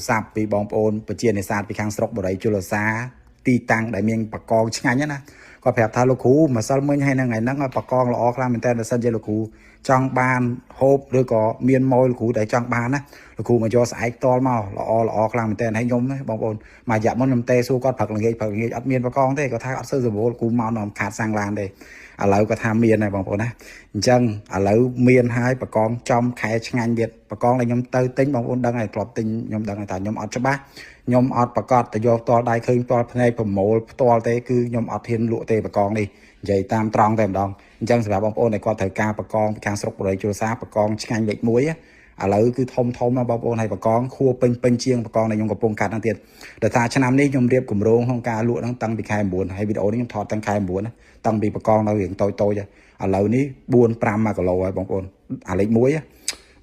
សាប់ពីបងប្អូនប្រជានេសាទពីខាងស្រុកបរិយជលសាទីតាំងដែលមានបកងឆ្ងាញ់ណាគាត់ប្រាប់ថាលោកគ្រូម្សិលមិញហើយនឹងថ្ងៃហ្នឹងបកងល្អខ្លាំងមែនតើសិនជាលោកគ្រូចង់បានហូបឬក៏មានម៉ួយលោកគ្រូដែលចង់បានណាលោកគ្រូមកយកស្អែកតល់មកល្អខ្លាំងមែនតើហើយខ្ញុំបងប្អូនមករយៈមុនខ្ញុំទេសួរគាត់ព្រឹកល្ងាចអត់មានបកងទេគាត់ថាអត់សូវសម្បូរលោកគ្រូមកនាំខាតសាំងឡានទេឥឡូវគាត់ថាមានហើយបងប្អូនណាអញ្ចឹងឥឡូវមានហើយបកងចំខែឆ្ងាញ់ទៀតបកងដែលខ្ញុំទៅទិញបងប្អូនដឹងហើយធ្លាប់ទិញខ្ញុំដឹងថាខ្ញុំអត់ច្បាស់ខ្ញុំអត់ប្រកាសទៅយកផ្ទាល់ដៃឃើញផ្ទាល់ភ្នែកប្រមូលផ្ទាល់ទេគឺខ្ញុំអត់ហ៊ានលក់ទេបកងនេះនិយាយតាមត្រង់តែម្ដងអញ្ចឹងសម្រាប់បងប្អូនដែលគាត់ត្រូវការបកងពីខាងស្រុកបរិយជលសាបកងឆ្ងាញ់លេខ1ឥឡូវគឺធំណាបងប្អូនហើយបកងខួរពេញជាងបកងដែលខ្ញុំកំពុងកាត់ហ្នឹងទៀតដោយថាឆ្នាំនេះខ្ញុំរៀបគម្រោងក្នុងការលក់ហ្នឹងតាំងពីខែ9ហើយវីដេអូនេះខ្ញុំថតតាំងខែ9ណាតាំងពីបកងនៅរៀងតូចឥឡូវនេះ4-5 គីឡូហើយបងប្អូនអាលេខ1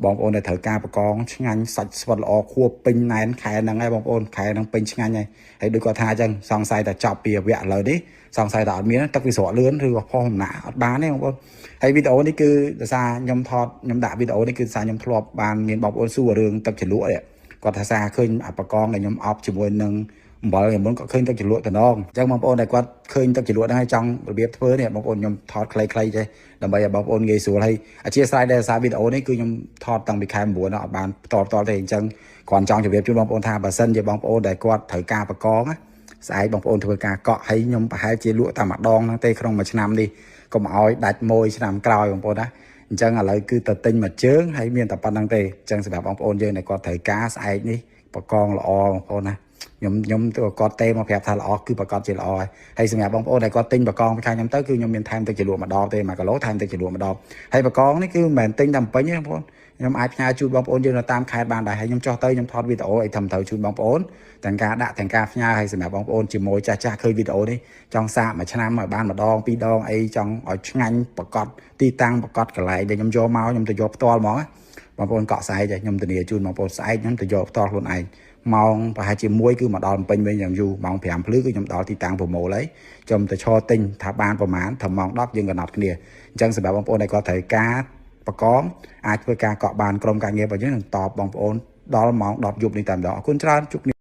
បងប្អូនដែលត្រូវការបកងឆ្ងាញ់សាច់ស្វិតល្អខួរពេញណែនខែហ្នឹងហើយបងប្អូនខែហ្នឹងពេញឆ្ងាញ់ហើយដូចគាត់ថាអញ្ចឹងសង្ស័យតែចប់ពីវគ្គឥឡូវនេះសង្ស័យតែអត់មានទឹកវាស្រកលឿនឬក៏ផុសអំណាអត់បានទេបងប្អូនហើយវីដេអូនេះគឺដោយសារខ្ញុំដាក់វីដេអូនេះគឺដោយសារខ្ញុំធ្លាប់បានមានបងប្អូនសួររឿងទឹកជ្រលក់គាត់ថាសារឃើញអាបកងដែលខ្ញុំអប់ជាមួយនឹងអំបិលមុនក៏ឃើញទឹកជ្រលក់តំណងអញ្ចឹងបងប្អូនដែលគាត់ឃើញទឹកជ្រលក់ហ្នឹងហើយចង់របៀបធ្វើនេះបងប្អូនខ្ញុំថតខ្លីៗចេះដើម្បីឲ្យបងប្អូនងាយស្រួលហើយអធិស្ឋានដែលសារវីដេអូនេះគឺខ្ញុំថតតាំងពីខែ9អត់បានផ្ទាល់ទេអញ្ចឹងគ្រាន់ចង់ជម្រាបជូនបងប្អូនថាបើសិនជាបងប្អូនដែលគាត់ត្រូវការបកងស្អែកបងប្អូនធ្វើការកក់ហើយខ្ញុំប្រហែលជាលក់តែម្ដងហ្នឹងទេក្នុងមួយឆ្នាំនេះកុំឲ្យដាច់មួយឆ្នាំក្រោយបងប្អូនណាអញ្ចឹងឥឡូវគឺទៅទិញមួយជើងហើយមានតែប៉ុណ្្នឹងទេអញ្ចឹងសម្រាប់បងប្អូនយើងដែលគាត់ត្រូវការស្អែកនេះបកងល្អបងប្អូនណាខ្ញុំទៅគាត់ទេមកប្រាប់ថាល្អគឺប្រកាសជាល្អហើយសម្រាប់បងប្អូនដែលគាត់ទិញបកងពីខាងខ្ញុំទៅគឺខ្ញុំមានថែមទឹកជ្រលក់ម្ដងទេ1 គីឡូថែមទឹកជ្រលក់ម្ដងហើយបកងនេះគឺមិនមែនទិញតែពេញទេបងប្អូនខ្ញុំអាចផ្ញើជូនបងប្អូនយើងនៅតាមខេត្តបានដែរហើយខ្ញុំចោះទៅខ្ញុំថតវីដេអូឲ្យធ្វើទៅជូនបងប្អូនទាំងការដាក់ទាំងការផ្ញើឲ្យសម្រាប់បងប្អូនជាមួយចាស់ឃើញវីដេអូនេះចង់សាកមួយឆ្នាំឲ្យបានម្ដង2 ដងអីចង់ឲ្យឆ្ងាញ់ប្រកាសទីតាំងប្រកាសកន្លែងដែលខ្ញុំយកមកខ្ញុំទៅយកផ្ទាល់ហ្មងបងប្អូនកក់ស្អែកខ្ញុំធានាជូនបងប្អូនស្អែកខ្ញុំទៅយកផ្ទាល់ខ្លួនឯងម៉ោងប្រហែលជា1គឺមកដល់ពេញវិញយ៉ាងយូរម៉ោង5 ភ្លឺគឺខ្ញុំដល់ទីតាំងប្រមូលហើយខ្ញុំទៅឈរទិញថាបានប្រហែលត្រឹមម៉ោង10យើងកំណត់គ្នាអញ្ចឹងសម្រាប់បងប្អូនដែលគាត់ត្រូវការបកងអាចធ្វើការកក់បានក្រុមការងាររបស់យើងនឹងតបបងប្អូនដល់ម៉ោង10យប់នេះតែម្ដងអរគុណច្រើនជួប